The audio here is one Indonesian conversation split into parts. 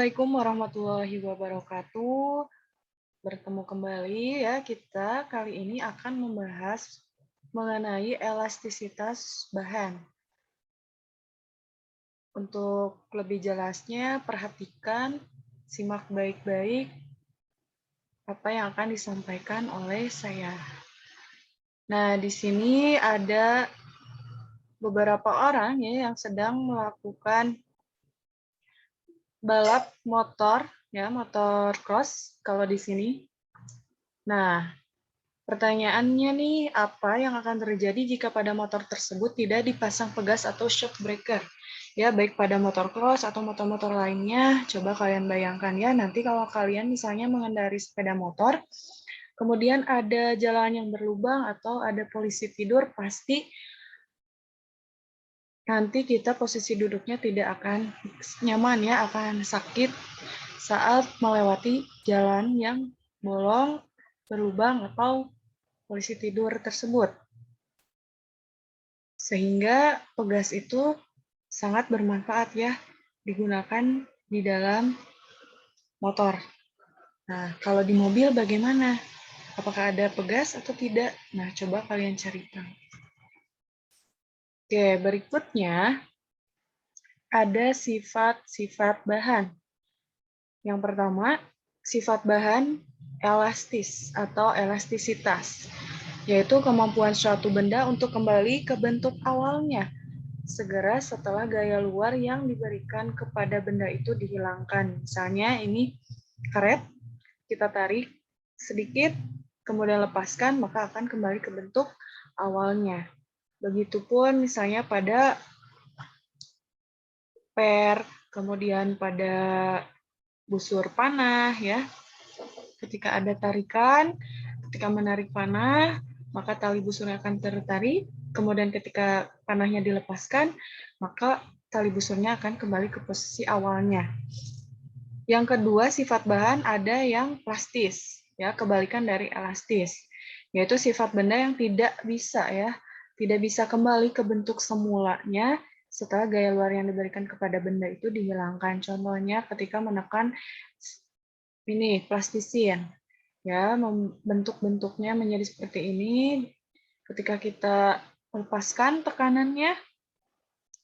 Assalamualaikum warahmatullahi wabarakatuh. Bertemu kembali ya, kita kali ini akan membahas mengenai elastisitas bahan. Untuk lebih jelasnya, perhatikan, simak baik-baik apa yang akan disampaikan oleh saya. Nah, di sini ada beberapa orang ya yang sedang melakukan balap motor, ya, motor cross kalau di sini. Nah, pertanyaannya nih, apa yang akan terjadi jika pada motor tersebut tidak dipasang pegas atau shock breaker? Ya, baik pada motor cross atau motor-motor lainnya, coba kalian bayangkan ya, nanti kalau kalian misalnya mengendarai sepeda motor, kemudian ada jalan yang berlubang atau ada polisi tidur, pasti nanti kita posisi duduknya tidak akan nyaman ya, akan sakit saat melewati jalan yang bolong, berlubang, atau polisi tidur tersebut. Sehingga pegas itu sangat bermanfaat ya digunakan di dalam motor. Nah, kalau di mobil bagaimana? Apakah ada pegas atau tidak? Nah, coba kalian cari tahu. Oke, berikutnya ada sifat-sifat bahan. Yang pertama, sifat bahan elastis atau elastisitas, yaitu kemampuan suatu benda untuk kembali ke bentuk awalnya segera setelah gaya luar yang diberikan kepada benda itu dihilangkan. Misalnya ini karet, kita tarik sedikit, kemudian lepaskan, maka akan kembali ke bentuk awalnya. Begitupun misalnya pada per, kemudian pada busur panah ya. Ketika ada tarikan, ketika menarik panah, maka tali busurnya akan tertarik. Kemudian ketika panahnya dilepaskan, maka tali busurnya akan kembali ke posisi awalnya. Yang kedua, sifat bahan ada yang plastis, ya, kebalikan dari elastis, yaitu sifat benda yang tidak bisa kembali ke bentuk semulanya setelah gaya luar yang diberikan kepada benda itu dihilangkan. Contohnya ketika menekan ini plastisin, ya, bentuk-bentuknya menjadi seperti ini. Ketika kita lepaskan tekanannya,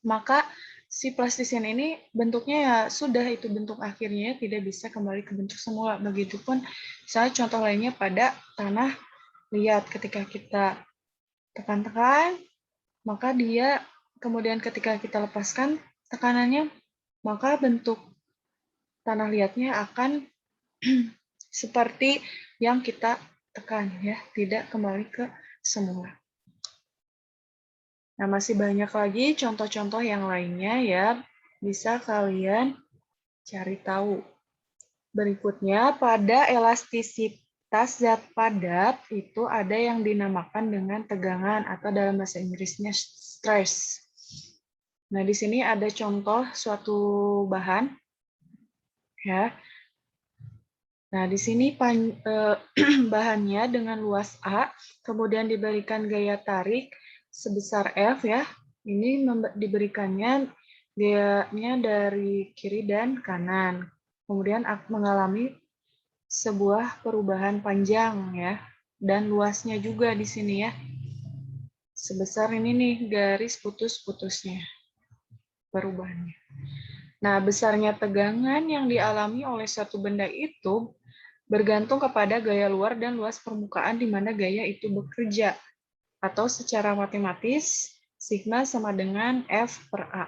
maka si plastisin ini bentuknya ya sudah itu bentuk akhirnya, tidak bisa kembali ke bentuk semula. Begitupun misalnya contoh lainnya pada tanah liat, ketika kita tekan-tekan, maka dia kemudian ketika kita lepaskan tekanannya, maka bentuk tanah liatnya akan seperti yang kita tekan ya, tidak kembali ke semula. Nah, masih banyak lagi contoh-contoh yang lainnya ya, bisa kalian cari tahu. Berikutnya, pada elastisitas zat padat itu ada yang dinamakan dengan tegangan atau dalam bahasa Inggrisnya stress. Nah, di sini ada contoh suatu bahan ya. Nah, di sini bahannya dengan luas A, kemudian diberikan gaya tarik sebesar F ya. Ini diberikannya gayanya dari kiri dan kanan. Kemudian mengalami sebuah perubahan panjang ya, dan luasnya juga di sini ya. Sebesar ini nih garis putus-putusnya perubahannya. Nah, besarnya tegangan yang dialami oleh suatu benda itu bergantung kepada gaya luar dan luas permukaan di mana gaya itu bekerja. Atau secara matematis, sigma sama dengan F per A.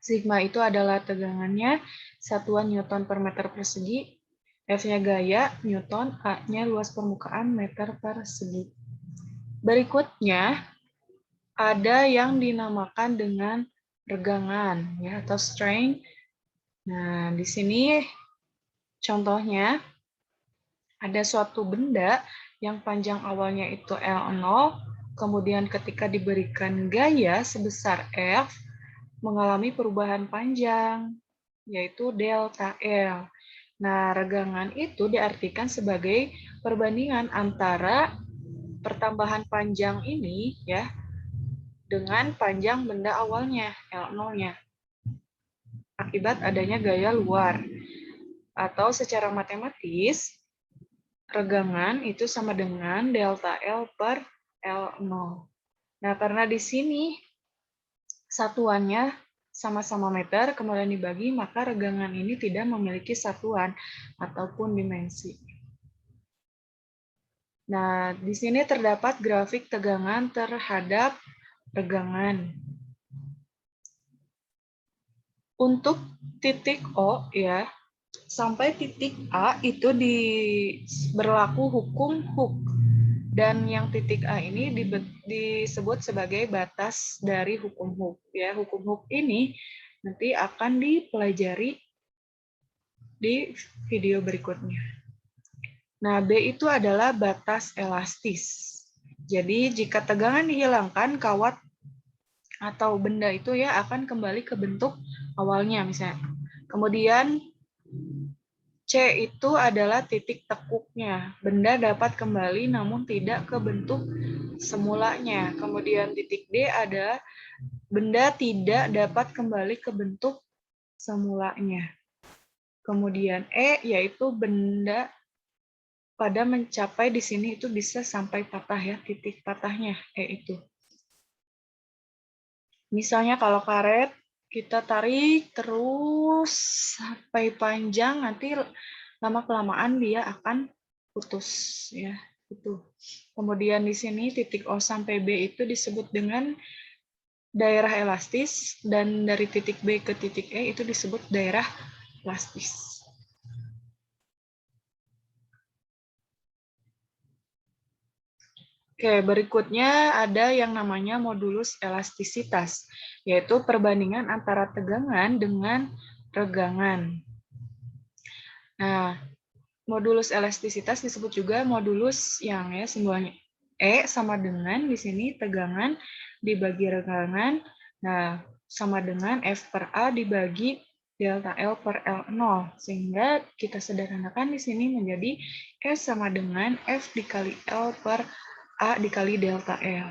Sigma itu adalah tegangannya, satuan Newton per meter persegi, F-nya gaya, Newton, A-nya luas permukaan meter persegi. Berikutnya, ada yang dinamakan dengan regangan ya, atau strain. Nah, di sini contohnya, ada suatu benda yang panjang awalnya itu L0, kemudian ketika diberikan gaya sebesar F, mengalami perubahan panjang, yaitu delta L. Nah, regangan itu diartikan sebagai perbandingan antara pertambahan panjang ini ya dengan panjang benda awalnya, L0-nya. akibat adanya gaya luar. Atau secara matematis, regangan itu sama dengan delta L per L0. Nah, karena di sini satuannya sama-sama meter, kemudian dibagi, maka regangan ini tidak memiliki satuan ataupun dimensi. Nah, di sini terdapat grafik tegangan terhadap regangan. Untuk titik O ya, sampai titik A itu berlaku hukum Hooke. Dan yang titik A ini disebut sebagai batas dari hukum Hooke. Ya, hukum Hooke ini nanti akan dipelajari di video berikutnya. Nah, B itu adalah batas elastis. Jadi, jika tegangan dihilangkan, kawat atau benda itu ya akan kembali ke bentuk awalnya misalnya. Kemudian C itu adalah titik tekuknya. Benda dapat kembali namun tidak ke bentuk semulanya. Kemudian titik D ada benda tidak dapat kembali ke bentuk semulanya. Kemudian E yaitu benda pada mencapai di sini itu bisa sampai patah ya, titik patahnya E itu. Misalnya kalau karet kita tarik terus sampai panjang, nanti lama-kelamaan dia akan putus ya. Itu. Kemudian di sini titik O sampai B itu disebut dengan daerah elastis, dan dari titik B ke titik E itu disebut daerah plastis. Oke, berikutnya ada yang namanya modulus elastisitas, yaitu perbandingan antara tegangan dengan regangan. Nah, modulus elastisitas disebut juga modulus yang ya simbolnya E sama dengan di sini tegangan dibagi regangan. Nah, sama dengan F per A dibagi delta L per L0. Sehingga kita sederhanakan di sini menjadi S sama dengan F dikali L per A dikali delta L.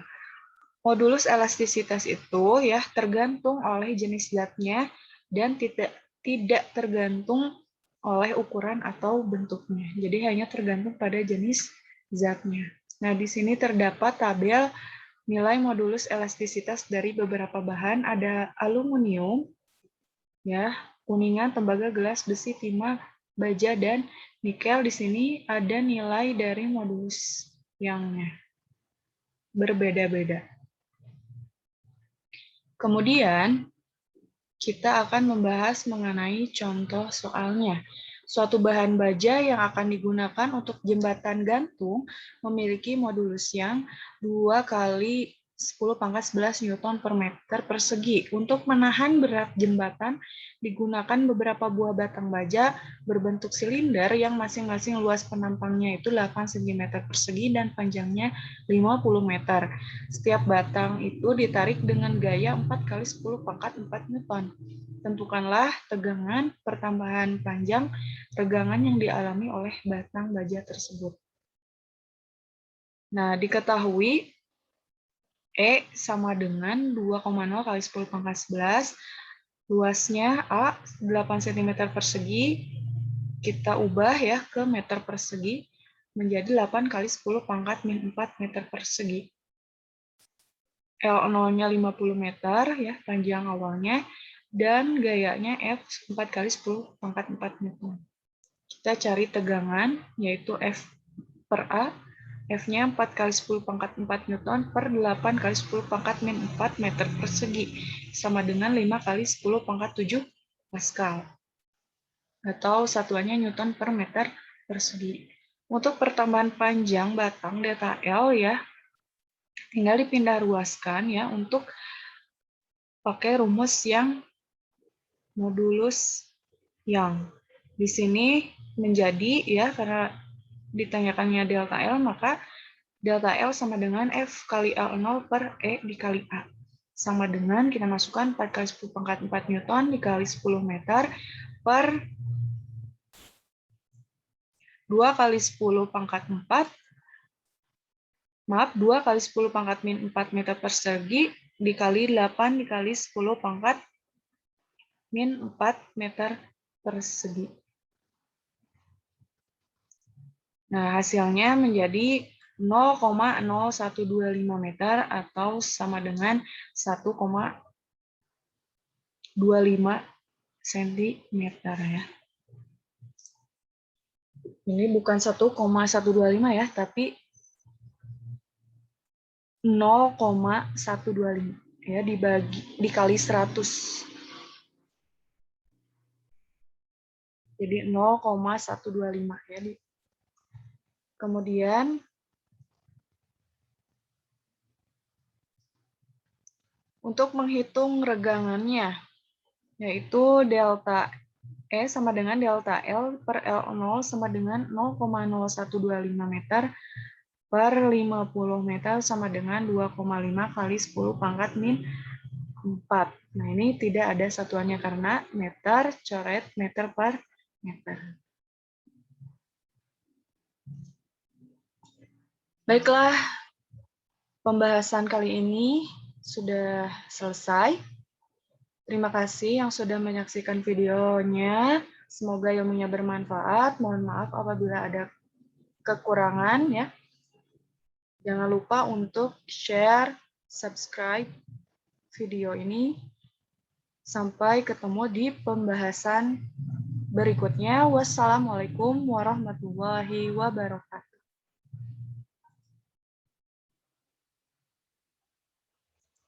Modulus elastisitas itu ya tergantung oleh jenis zatnya dan tidak tergantung oleh ukuran atau bentuknya. Jadi hanya tergantung pada jenis zatnya. Nah, di sini terdapat tabel nilai modulus elastisitas dari beberapa bahan. Ada aluminium, ya, kuningan, tembaga, gelas, besi, timah, baja, dan nikel. Di sini ada nilai dari modulus yang berbeda-beda. Kemudian, kita akan membahas mengenai contoh soalnya. Suatu bahan baja yang akan digunakan untuk jembatan gantung memiliki modulus yang 2 kali 10⁻11 Newton per meter persegi. Untuk menahan berat jembatan, digunakan beberapa buah batang baja berbentuk silinder yang masing-masing luas penampangnya itu 8 cm persegi dan panjangnya 50 meter. Setiap batang itu ditarik dengan gaya 4 kali 10⁻4 Newton. Tentukanlah tegangan pertambahan panjang regangan yang dialami oleh batang baja tersebut. Nah, diketahui E sama dengan 2,0 kali 10⁻11, luasnya A 8 cm persegi, kita ubah ya ke meter persegi, menjadi 8 kali 10⁻⁴ meter persegi. L0-nya 50 meter, ya panjang awalnya, dan gayanya F 4 kali 10⁻⁴ Newton. Kita cari tegangan, yaitu F per A, F-nya 4 kali 10⁻⁴ Newton per 8 kali 10⁻⁴ meter persegi, sama dengan 5 kali 10⁻⁷ Pascal. Atau satuannya Newton per meter persegi. Untuk pertambahan panjang batang delta L ya, tinggal dipindah ruaskan ya untuk pakai rumus yang modulus yang. Di sini menjadi ya karena ditanyakannya delta L, maka delta L sama dengan F kali L0 per E dikali A. Sama dengan kita masukkan 4 kali 10⁻⁴ Newton dikali 10 meter per 2 kali 10⁻⁴, maaf 2 kali 10⁻⁴ meter persegi dikali 8 dikali 10⁻⁴ min 4 meter persegi. Nah, hasilnya menjadi 0,0125 meter atau sama dengan 1,25 cm ya. Ini bukan 1,125 ya, tapi 0,125 ya dikali 100. Jadi 0,125 ya. Kemudian untuk menghitung regangannya, yaitu delta E sama dengan delta L per L0 sama dengan 0,0125 meter per 50 meter sama dengan 2,5 kali 10 pangkat min 4. Nah, ini tidak ada satuannya karena meter, coret meter per meter. Baiklah, pembahasan kali ini sudah selesai. Terima kasih yang sudah menyaksikan videonya. Semoga ilmunya bermanfaat. Mohon maaf apabila ada kekurangan ya. Jangan lupa untuk share, subscribe video ini. Sampai ketemu di pembahasan berikutnya. Wassalamualaikum warahmatullahi wabarakatuh.